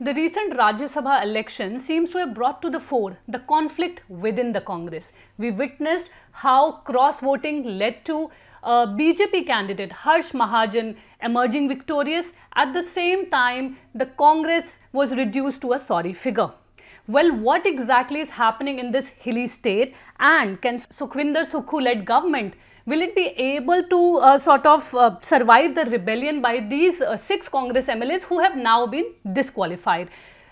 The recent Rajya Sabha election seems to have brought to the fore the conflict within the Congress. We witnessed how cross-voting led to BJP candidate Harsh Mahajan emerging victorious. At the same time, the Congress was reduced to a sorry figure. Well, what exactly is happening in this hilly state, and can Sukhvinder Sukhu-led government, will it be able to survive the rebellion by these 6 Congress MLAs who have now been disqualified?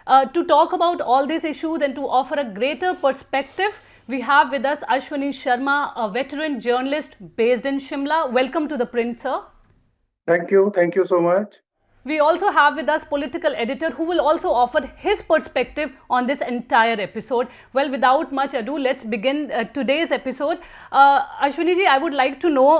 To talk about all these issues and to offer a greater perspective, we have with us Ashwani Sharma, a veteran journalist based in Shimla. Welcome to ThePrint, sir. Thank you so much. We also have with us political editor who will also offer his perspective on this entire episode. Well, without much ado, let's begin today's episode. Ashwani ji, I would like to know,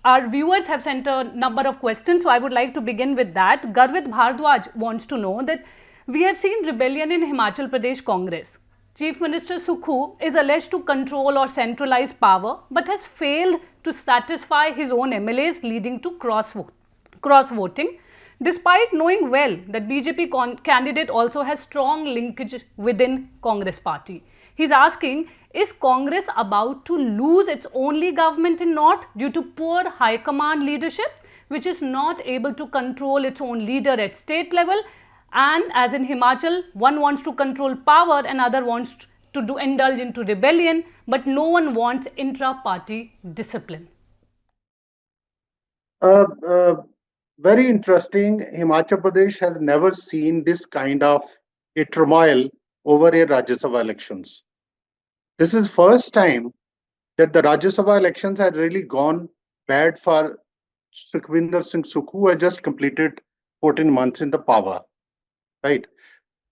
our viewers have sent a number of questions, so I would like to begin with that. Garvit Bhardwaj wants to know that we have seen rebellion in Himachal Pradesh Congress. Chief Minister Sukhu is alleged to control or centralize power, but has failed to satisfy his own MLAs, leading to cross-voting. Despite knowing well that BJP candidate also has strong linkage within Congress party. He's asking, is Congress about to lose its only government in North due to poor high command leadership, which is not able to control its own leader at state level? And as in Himachal, one wants to control power and other wants to indulge into rebellion, but no one wants intra-party discipline. Very interesting. Himachal Pradesh has never seen this kind of a turmoil over a Rajya Sabha elections. This is first time that the Rajya Sabha elections had really gone bad for Sukhvinder Singh Sukhu, who has just completed 14 months in the power. Right.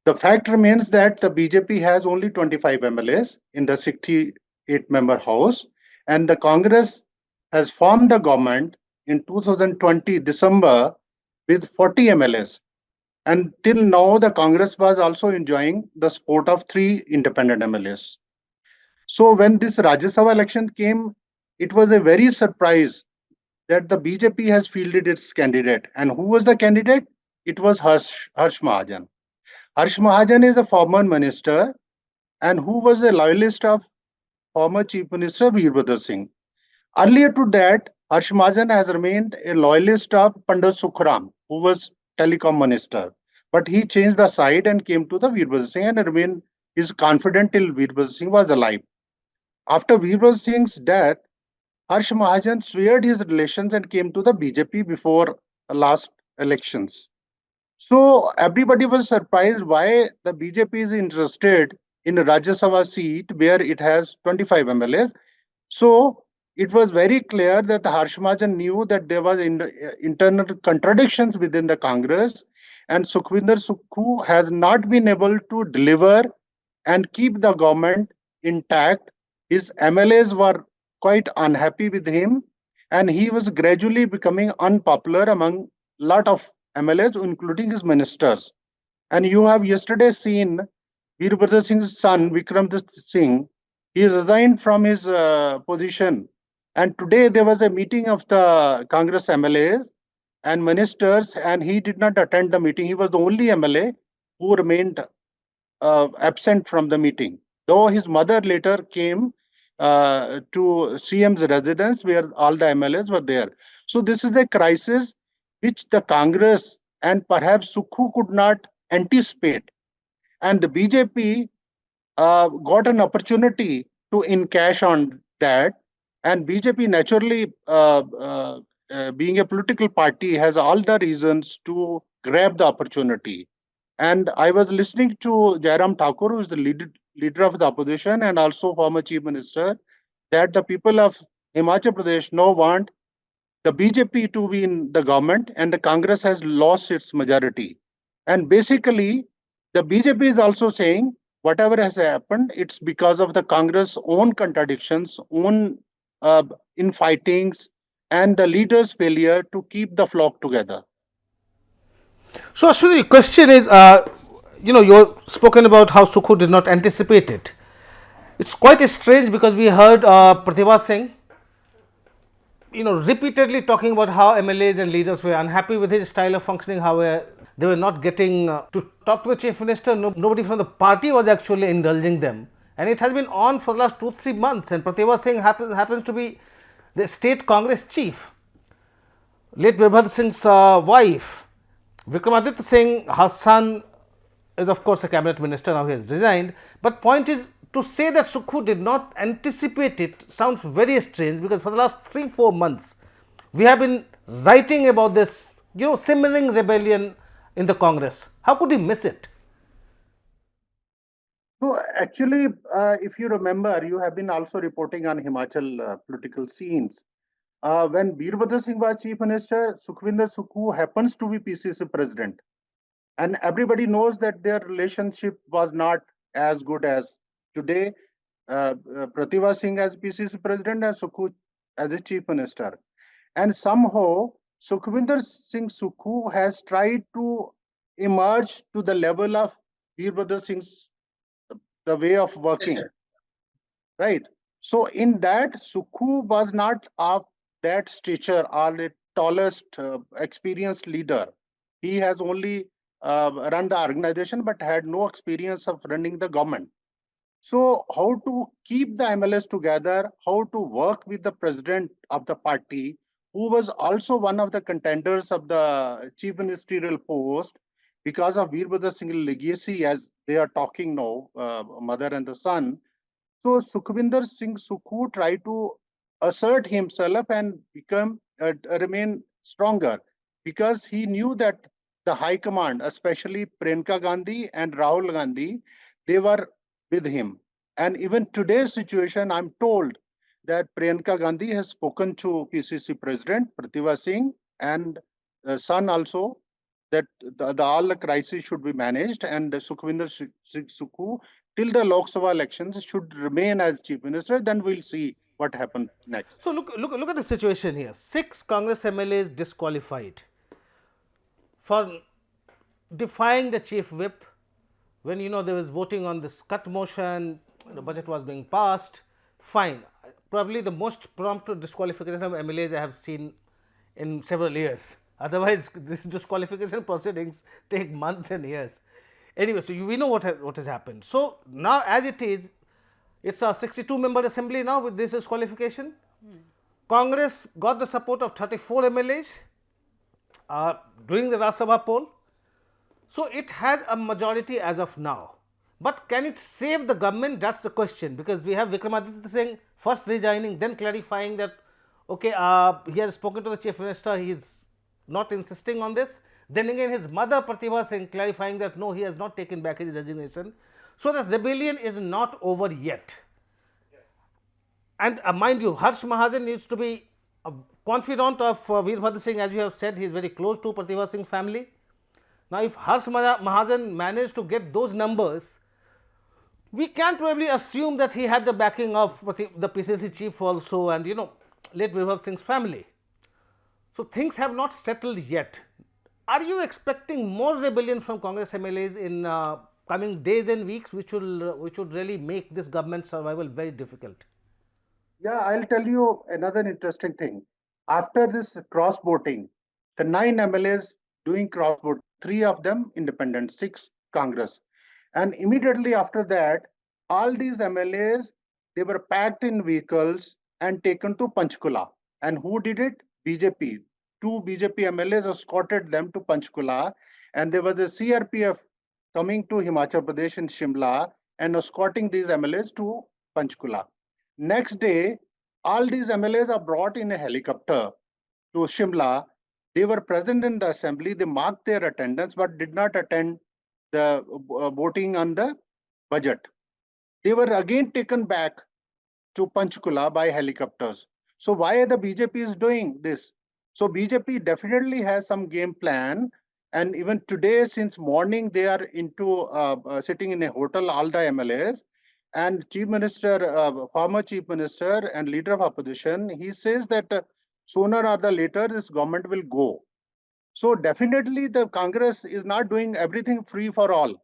The fact remains that the BJP has only 25 MLAs in the 68-member house, and the Congress has formed the government in 2020 December with 40 MLAs. And till now, the Congress was also enjoying the support of 3 independent MLAs. So when this Rajya Sabha election came, it was a very surprise that the BJP has fielded its candidate. And who was the candidate? It was Harsh Mahajan. Harsh Mahajan is a former minister and who was a loyalist of former Chief Minister Vikramaditya Singh. Earlier to that, Harsh Mahajan has remained a loyalist of Pandey Sukharam, who was telecom minister. But he changed the side and came to the Vikramaditya Singh and is confident till Vikramaditya Singh was alive. After Vikramaditya Singh's death, Harsh Mahajan sweared his relations and came to the BJP before the last elections. So everybody was surprised why the BJP is interested in a Rajya Sabha seat where it has 25 MLAs. So it was very clear that Harsh Mahajan knew that there was internal contradictions within the Congress, and Sukhvinder Sukhu has not been able to deliver and keep the government intact. His MLAs were quite unhappy with him, and he was gradually becoming unpopular among a lot of MLAs, including his ministers. And you have yesterday seen Vikramaditya Singh's son, Vikramaditya Singh. He resigned from his position. And today there was a meeting of the Congress MLAs and ministers, and he did not attend the meeting. He was the only MLA who remained absent from the meeting, though his mother later came to CM's residence where all the MLAs were there. So this is a crisis which the Congress and perhaps Sukhu could not anticipate. And the BJP got an opportunity to encash on that. And BJP naturally, being a political party, has all the reasons to grab the opportunity. And I was listening to Jairam Thakur, who is the leader of the opposition and also former chief minister, that the people of Himachal Pradesh now want the BJP to be in the government, and the Congress has lost its majority. And basically, the BJP is also saying whatever has happened, it's because of the Congress' own contradictions, own infightings, and the leaders' failure to keep the flock together. So, Ashwani, the question is, you've spoken about how Sukhu did not anticipate it. It's quite strange because we heard Pratibha Singh, repeatedly talking about how MLAs and leaders were unhappy with his style of functioning, how they were not getting to talk to the chief minister. Nobody from the party was actually indulging them. And it has been on for the last 2-3 months. And Pratibha Singh happens to be the state Congress chief. Late Vikramaditya Singh's wife, Vikramaditya Singh, her son is of course a cabinet minister, now he has resigned. But point is, to say that Sukhu did not anticipate it sounds very strange, because for the last 3-4 months we have been writing about this, simmering rebellion in the Congress. How could he miss it? So actually, if you remember, you have been also reporting on Himachal political scenes. When Vikramaditya Singh was chief minister, Sukhvinder Sukhu happens to be PCC president. And everybody knows that their relationship was not as good as today. Pratibha Singh as PCC president and Sukhu as a chief minister. And somehow, Sukhvinder Singh Sukhu has tried to emerge to the level of Vikramaditya Singh's the way of working, right? So in that, Sukhu was not of that stature or the tallest experienced leader. He has only run the organization but had no experience of running the government. So how to keep the MLS together, how to work with the president of the party, who was also one of the contenders of the chief ministerial post, because of Vikramaditya Singh's legacy, as they are talking now, mother and the son. So Sukhvinder Singh Sukhu tried to assert himself and remain stronger, because he knew that the high command, especially Priyanka Gandhi and Rahul Gandhi, they were with him. And even today's situation, I'm told that Priyanka Gandhi has spoken to PCC President Pratibha Singh and son also, that all the crises should be managed, and Sukhvinder Singh Sukhu till the Lok Sabha elections should remain as chief minister. Then we'll see what happens next. So look at the situation here. 6 Congress MLAs disqualified for defying the chief whip when there was voting on this cut motion, the budget was being passed. Fine, probably the most prompt disqualification of MLAs I have seen in several years. Otherwise, this disqualification proceedings take months and years. Anyway, so we know what has happened. So now, as it is, it's a 62-member assembly now with this disqualification. Congress got the support of 34 MLAs during the Rana Sabha poll. So it has a majority as of now. But can it save the government? That's the question, because we have Vikramaditya Singh first resigning, then clarifying that, okay, he has spoken to the chief minister, he is not insisting on this. Then again, his mother Pratibha Singh clarifying that no, he has not taken back his resignation. So the rebellion is not over yet. And mind you, Harsh Mahajan needs to be a confidant of Vikramaditya Singh, as you have said, he is very close to Pratibha Singh family. Now, if Harsh Mahajan managed to get those numbers, we can probably assume that he had the backing of the PCC chief also, and late Vikramaditya Singh's family. So things have not settled yet. Are you expecting more rebellion from Congress MLAs in coming days and weeks, which would really make this government survival very difficult? Yeah, I'll tell you another interesting thing. After this cross voting, the 9 MLAs doing cross vote, 3 of them independent, 6 Congress. And immediately after that, all these MLAs, they were packed in vehicles and taken to Panchkula. And who did it? BJP. 2 BJP MLAs escorted them to Panchkula, and there was a CRPF coming to Himachal Pradesh in Shimla and escorting these MLAs to Panchkula. Next day, all these MLAs are brought in a helicopter to Shimla. They were present in the assembly, they marked their attendance but did not attend the voting on the budget. They were again taken back to Panchkula by helicopters. So why the BJP is doing this? So BJP definitely has some game plan, and even today, since morning, they are into sitting in a hotel, all the MLAs, and Chief Minister, former Chief Minister and leader of opposition, he says that sooner or the later this government will go. So definitely the Congress is not doing everything free for all.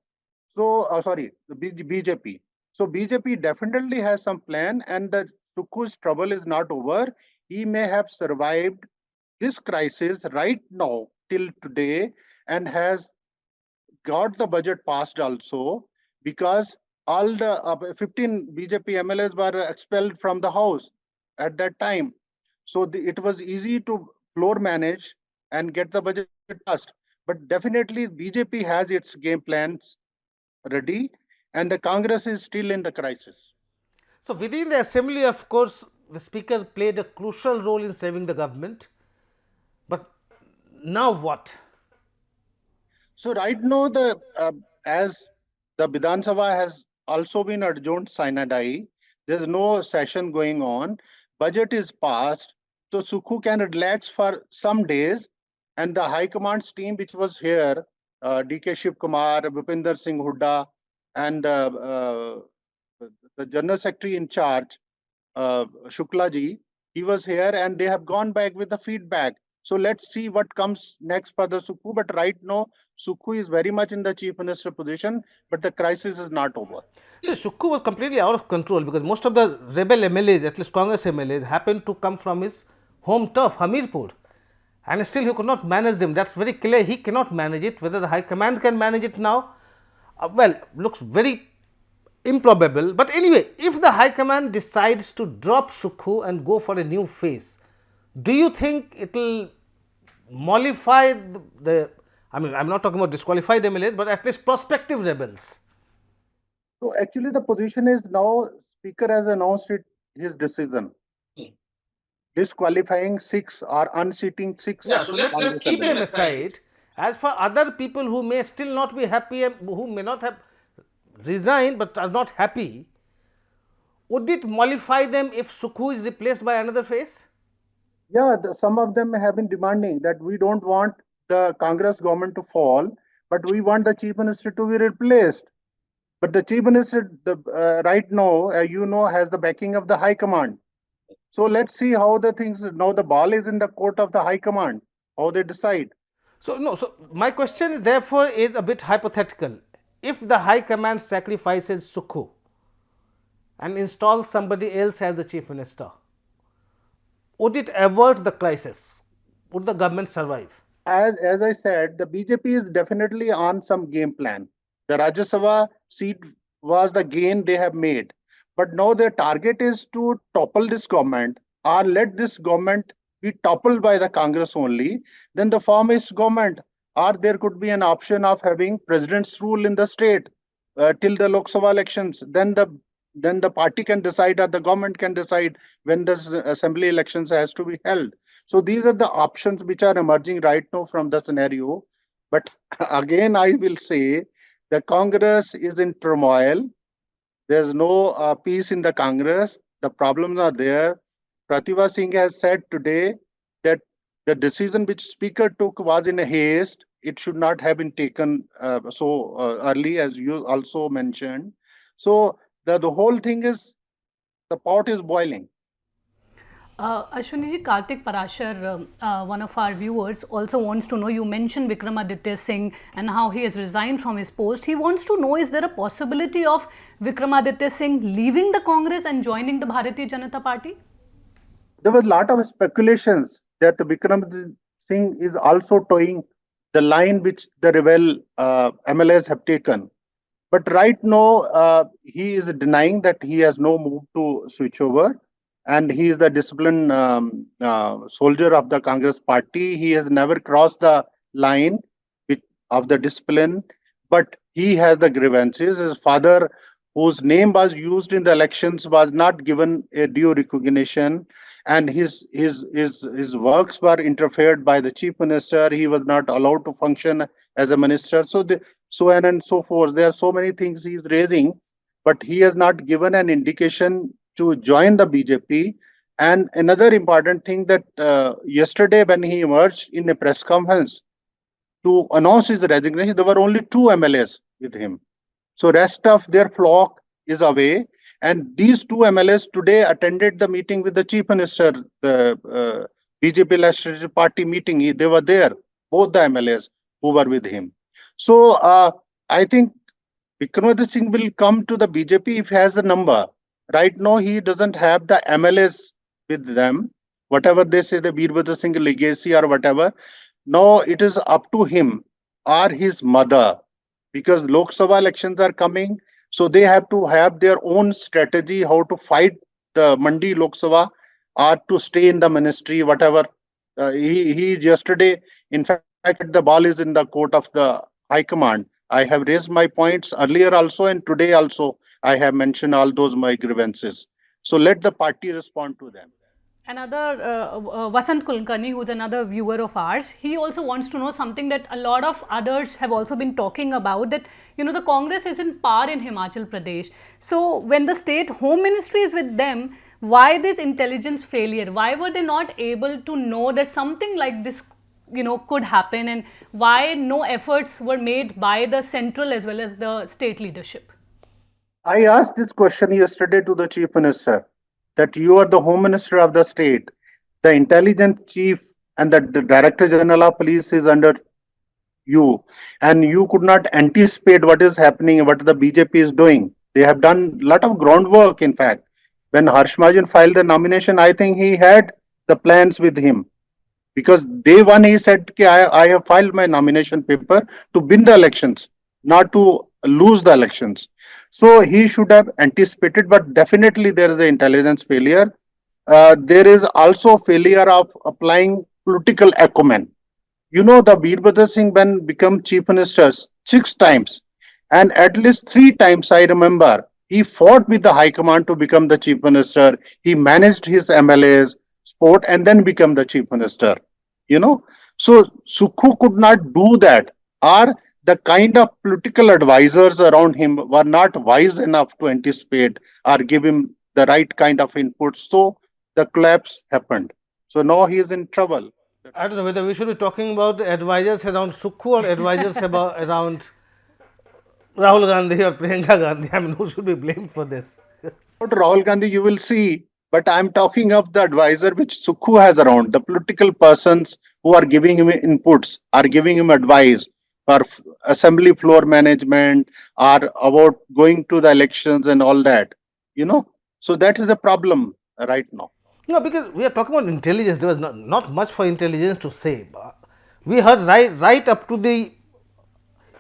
So, the BJP. So BJP definitely has some plan, and the Sukhu's trouble is not over. He may have survived this crisis right now till today and has got the budget passed also because all the 15 BJP MLAs were expelled from the house at that time. So it was easy to floor manage and get the budget passed. But definitely BJP has its game plans ready, and the Congress is still in the crisis. So, within the assembly, of course, the speaker played a crucial role in saving the government. But now what? So right now, as the Vidhan Sabha has also been adjourned sine die, there's no session going on. Budget is passed, so Sukhu can relax for some days, and the High Command's team, which was here, DK Shiv Kumar, Bhupinder Singh Hooda, and the General Secretary in charge, Shukla ji, he was here, and they have gone back with the feedback. So let's see what comes next for the Sukhu. But right now, Sukhu is very much in the chief minister position, but the crisis is not over. So, Sukhu was completely out of control because most of the rebel MLAs, at least Congress MLAs, happened to come from his home turf, Hamirpur. And still he could not manage them. That's very clear. He cannot manage it. Whether the High Command can manage it now, well, looks very improbable. But anyway, if the High Command decides to drop Sukhu and go for a new phase, do you think it will mollify I mean, I'm not talking about disqualified MLAs, but at least prospective rebels? So actually, the position is now Speaker has announced his decision, disqualifying 6 or unseating 6. Yeah, so let's keep them aside. As for other people who may still not be happy and who may not have resigned but are not happy, would it mollify them if Sukhu is replaced by another face? Yeah, some of them have been demanding that we don't want the Congress government to fall, but we want the chief minister to be replaced. But the chief minister, right now, you know, has the backing of the high command. So let's see how the things, now the ball is in the court of the high command, how they decide. So, no, so my question therefore is a bit hypothetical. If the High Command sacrifices Sukhu and installs somebody else as the chief minister, would it avert the crisis? Would the government survive? As I said, the BJP is definitely on some game plan. The Rajya Sabha seat was the gain they have made. But now their target is to topple this government or let this government be toppled by the Congress only. Then the formist government, or there could be an option of having president's rule in the state till the Lok Sabha elections. Then the party can decide or the government can decide when the assembly elections has to be held. So these are the options which are emerging right now from the scenario. But again, I will say the Congress is in turmoil. There's no peace in the Congress. The problems are there. Pratibha Singh has said today that the decision which Speaker took was in a haste. It should not have been taken so early, as you also mentioned. So the whole thing is, the pot is boiling. Ashwani ji, Kartik Parashar, one of our viewers, also wants to know, you mentioned Vikramaditya Singh and how he has resigned from his post. He wants to know, is there a possibility of Vikramaditya Singh leaving the Congress and joining the Bharatiya Janata Party? There was a lot of speculations that Vikramaditya Singh is also toeing the line which the rebel MLAs have taken. But right now, he is denying that he has no move to switch over. And he is the disciplined soldier of the Congress party. He has never crossed the line of the discipline, but he has the grievances. His father, whose name was used in the elections, was not given a due recognition, and his works were interfered by the chief minister. He was not allowed to function as a minister. So on and so forth. There are so many things he is raising, but he has not given an indication to join the BJP. And another important thing that yesterday when he emerged in a press conference to announce his resignation, there were only 2 MLAs with him. So rest of their flock is away. And these 2 MLAs today attended the meeting with the chief minister, the BJP Legislative Party meeting. They were there, both the MLAs who were with him. So I think Vikramaditya Singh will come to the BJP if he has a number. Right now, he doesn't have the MLAs with them. Whatever they say, the Vikramaditya Singh legacy or whatever. Now it is up to him or his mother because Lok Sabha elections are coming. So they have to have their own strategy how to fight the Mandi Lok Sabha or to stay in the ministry, whatever. He yesterday, in fact, said the ball is in the court of the High Command. I have raised my points earlier also, and today also I have mentioned all those my grievances. So let the party respond to them. Another Vasant Kulkarni, who's another viewer of ours, he also wants to know something that a lot of others have also been talking about, that the Congress is in power in Himachal Pradesh. So when the state home ministry is with them, why this intelligence failure? Why were they not able to know that something like this could happen, and why no efforts were made by the central as well as the state leadership? I asked this question yesterday to the Chief Minister, that you are the Home Minister of the state. The intelligence chief and the Director General of Police is under you, and you could not anticipate what is happening, what the BJP is doing. They have done a lot of groundwork, in fact. When Harsh Majan filed the nomination, I think he had the plans with him. Because day one he said, I have filed my nomination paper to win the elections, not to lose the elections. So he should have anticipated, but definitely there is the intelligence failure. There is also failure of applying political acumen. The Vikramaditya Singh when become chief minister 6 times, and at least 3 times I remember he fought with the high command to become the chief minister. He managed his MLAs, sport, and then become the chief minister. You know, so Sukhu could not do that, or the kind of political advisors around him were not wise enough to anticipate or give him the right kind of input. So the collapse happened. So now he is in trouble. I don't know whether we should be talking about advisors around Sukhu or advisors around Rahul Gandhi or Priyanka Gandhi. I mean, who should be blamed for this? About Rahul Gandhi, you will see, but I'm talking of the advisor which Sukhu has around, the political persons who are giving him inputs, are giving him advice for assembly floor management, or about going to the elections and all that. So that is the problem right now. No, because we are talking about intelligence. There was not much for intelligence to say. We heard right up to the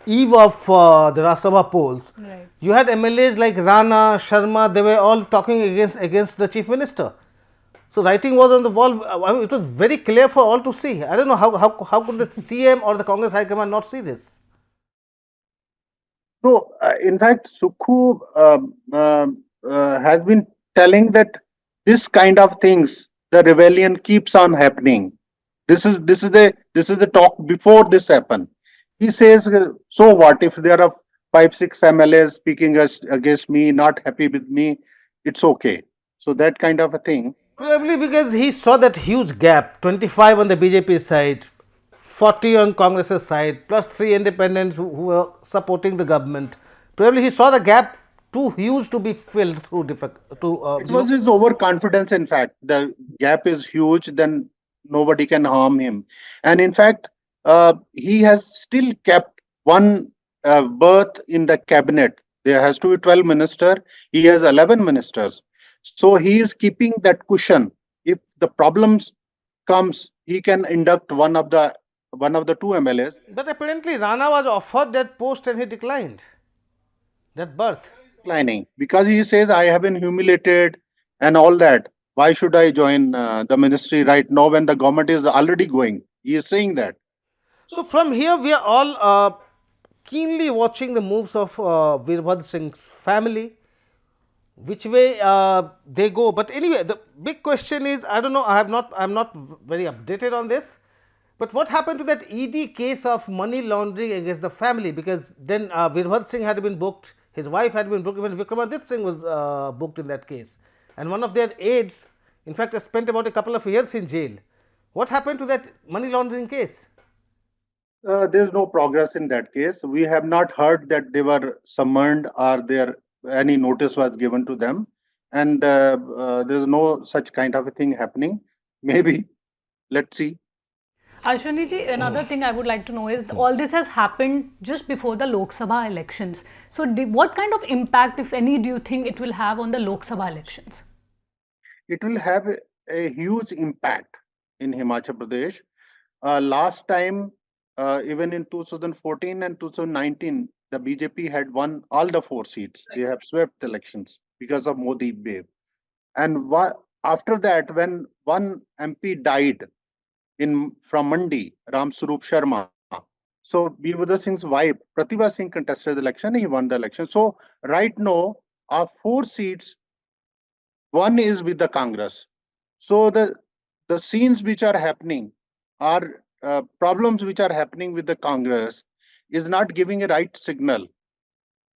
eve of the Rajya Sabha polls. Right. You had MLAs like Rana, Sharma. They were all talking against the chief minister. So writing was on the wall. I mean, it was very clear for all to see. I don't know how could the CM or the Congress High Command not see this. So, in fact, Sukhu has been telling that this kind of things, the rebellion keeps on happening. This is the talk before this happened. He says, so what if there are 5, 6 MLAs speaking against me, not happy with me? It's okay. So that kind of a thing. Probably because he saw that huge gap, 25 on the BJP side, 40 on Congress's side, plus 3 independents who were supporting the government. Probably he saw the gap too huge to be filled through It was his overconfidence, in fact. The gap is huge, then nobody can harm him. And in fact, he has still kept one berth in the cabinet. There has to be 12 ministers. He has 11 ministers. So he is keeping that cushion. If the problems comes, he can induct one of the 2 MLAs. But apparently Rana was offered that post and he declined that berth. Declining because he says, I have been humiliated and all that. Why should I join the ministry right now when the government is already going? He is saying that. So from here we are all keenly watching the moves of Vikramaditya Singh's family, which way they go. But anyway, the big question is, I don't know, I'm not very updated on this, but what happened to that ED case of money laundering against the family? Because then Vikramaditya Singh had been booked, his wife had been booked, even Vikramaditya Singh was booked in that case, and one of their aides, in fact, has spent about a couple of years in jail. What happened to that money laundering case? There's no progress in that case. We have not heard that they were summoned or any notice was given to them, and there's no such kind of a thing happening. Maybe, let's see. Ashwani ji, another thing I would like to know is all this has happened just before the Lok Sabha elections. So, what kind of impact, if any, do you think it will have on the Lok Sabha elections? It will have a huge impact in Himachal Pradesh. Last time, even in 2014 and 2019, the BJP had won all the 4 seats. They have swept elections because of Modi wave. And after that, when one MP died in from Mandi, Ram Sharma, so Birvadar Singh's wife, Pratibha Singh, contested the election. He won the election. So right now, of 4 seats, one is with the Congress. So the scenes which are happening are problems which are happening with the Congress is not giving a right signal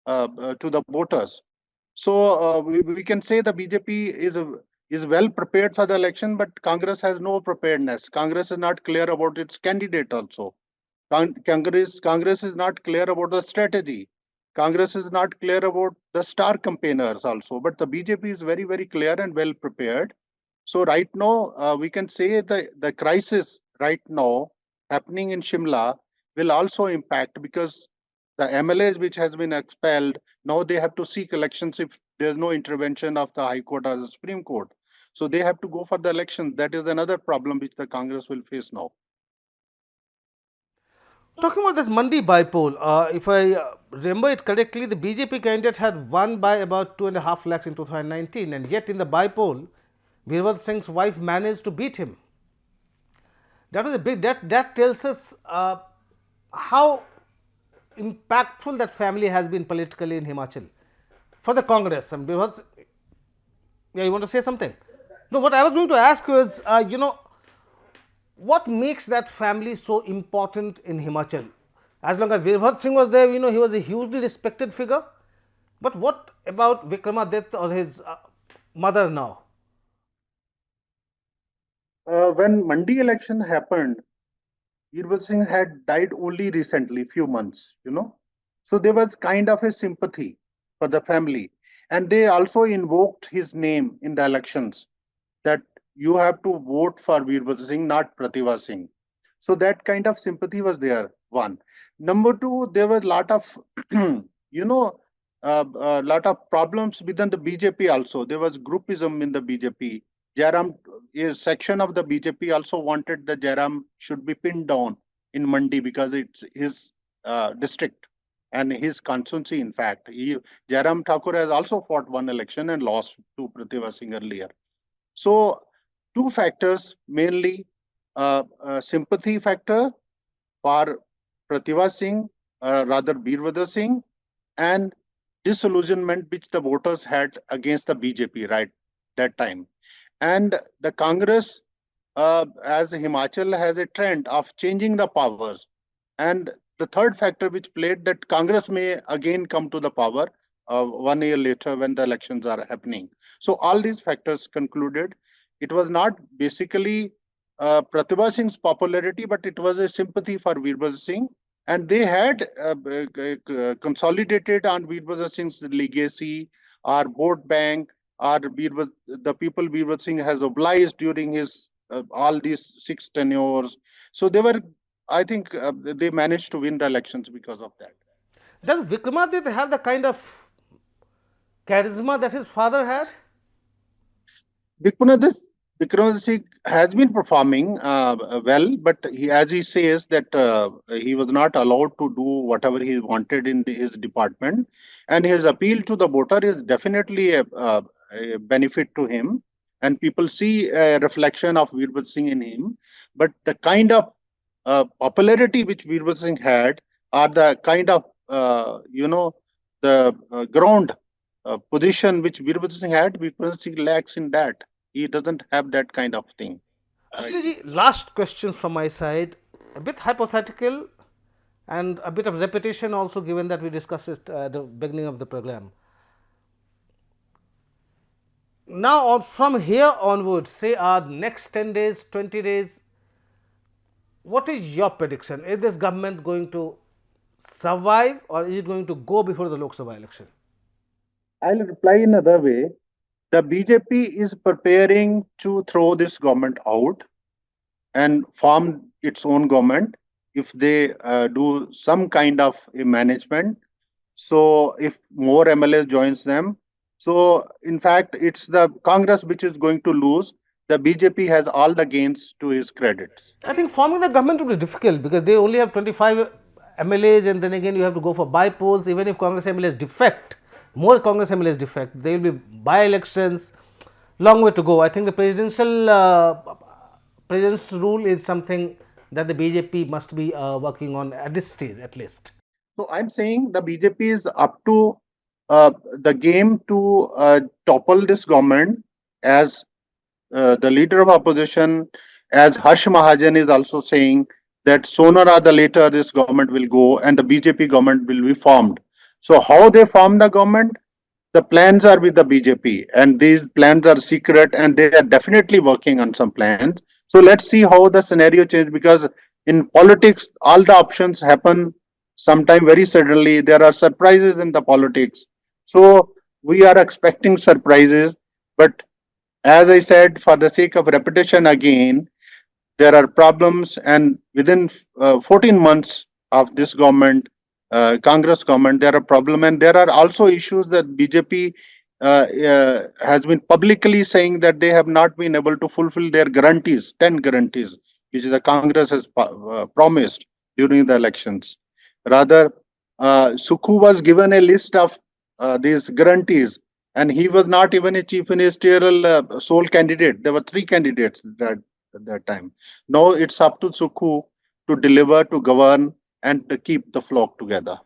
to the voters. So we can say the BJP is well prepared for the election, but Congress has no preparedness. Congress is not clear about its candidate also. Congress is not clear about the strategy. Congress is not clear about the star campaigners also. But the BJP is very, very clear and well prepared. So right now, we can say the crisis right now happening in Shimla will also impact because the MLAs which has been expelled, now they have to seek elections if there's no intervention of the High Court or the Supreme Court. So they have to go for the elections. That is another problem which the Congress will face now. Talking about this Mandi bypoll, if I remember it correctly, the BJP candidate had won by about 2.5 lakhs in 2019, and yet in the bypoll, Birvad Singh's wife managed to beat him. That was a big, that tells us how impactful that family has been politically in Himachal for the Congress. And Birvad, yeah, you want to say something? No, what I was going to ask was, what makes that family so important in Himachal? As long as Virabhad Singh was there, he was a hugely respected figure. But what about Vikramaditya or his mother now? When Mandi election happened, Birvad Singh had died only recently, few months. So there was kind of a sympathy for the family. And they also invoked his name in the elections that you have to vote for Birvad Singh, not Pratibha Singh. So that kind of sympathy was there, one. Number two, there was a lot of, lot of problems within the BJP also. There was groupism in the BJP. Jairam, a section of the BJP also wanted the Jairam should be pinned down in Mandi because it's his district and his constituency. In fact, Jairam Thakur has also fought one election and lost to Pratibha Singh earlier. So two factors mainly, sympathy factor for Pratibha Singh, rather Birvad Singh, and disillusionment which the voters had against the BJP right that time. And the Congress, as Himachal has a trend of changing the powers. And the third factor which played that Congress may again come to the power 1 year later when the elections are happening. So all these factors concluded it was not basically Pratibha Singh's popularity, but it was a sympathy for Birvad Singh. And they had consolidated on Birvad Singh's legacy, or vote bank, or the people Birvad Singh has obliged during his all these 6 tenures. So they were, I think, they managed to win the elections because of that. Does Vikramaditya have the kind of charisma that his father had? Vikramaditya Singh has been performing well, but as he says that he was not allowed to do whatever he wanted in his department, and his appeal to the voter is definitely a benefit to him, and people see a reflection of Birvad Singh in him. But the kind of popularity which Birvad Singh had, or the kind of the ground position which Birvad Singh had, Birvad Singh lacks in that. He doesn't have that kind of thing. Actually, last question from my side, a bit hypothetical and a bit of repetition also, given that we discussed it at the beginning of the program. Now, from here onwards, say our next 10 days, 20 days, what is your prediction? Is this government going to survive, or is it going to go before the Lok Sabha election? I'll reply in another way. The BJP is preparing to throw this government out and form its own government if they do some kind of a management. So if more MLAs joins them. So in fact, it's the Congress which is going to lose. The BJP has all the gains to his credits. I think forming the government will be difficult because they only have 25 MLAs, and then again you have to go for by-polls. Even if Congress MLAs defect, more Congress MLAs defect, there will be by-elections. Long way to go. I think the president's rule is something that the BJP must be working on at this stage, at least. So I'm saying the BJP is up to the game to topple this government, as the leader of opposition, as Harsh Mahajan is also saying that sooner or the later this government will go and the BJP government will be formed. So how they form the government? The plans are with the BJP, and these plans are secret, and they are definitely working on some plans. So let's see how the scenario changes, because in politics, all the options happen sometime very suddenly. There are surprises in the politics. So we are expecting surprises, but as I said, for the sake of repetition again, there are problems, and within 14 months of this government, Congress government, there are problems, and there are also issues that BJP has been publicly saying that they have not been able to fulfill their guarantees, 10 guarantees, which the Congress has promised during the elections. Rather, Sukhu was given a list of these guarantees, and he was not even a chief ministerial sole candidate. There were three candidates at that time. Now it's up to Sukhu to deliver, to govern, and to keep the flock together.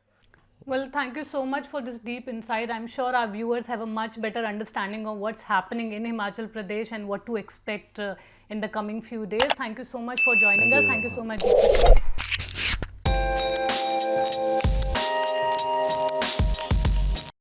Well, thank you so much for this deep insight. I'm sure our viewers have a much better understanding of what's happening in Himachal Pradesh and what to expect in the coming few days. Thank you so much for joining us. Thank you so much, Deepthi.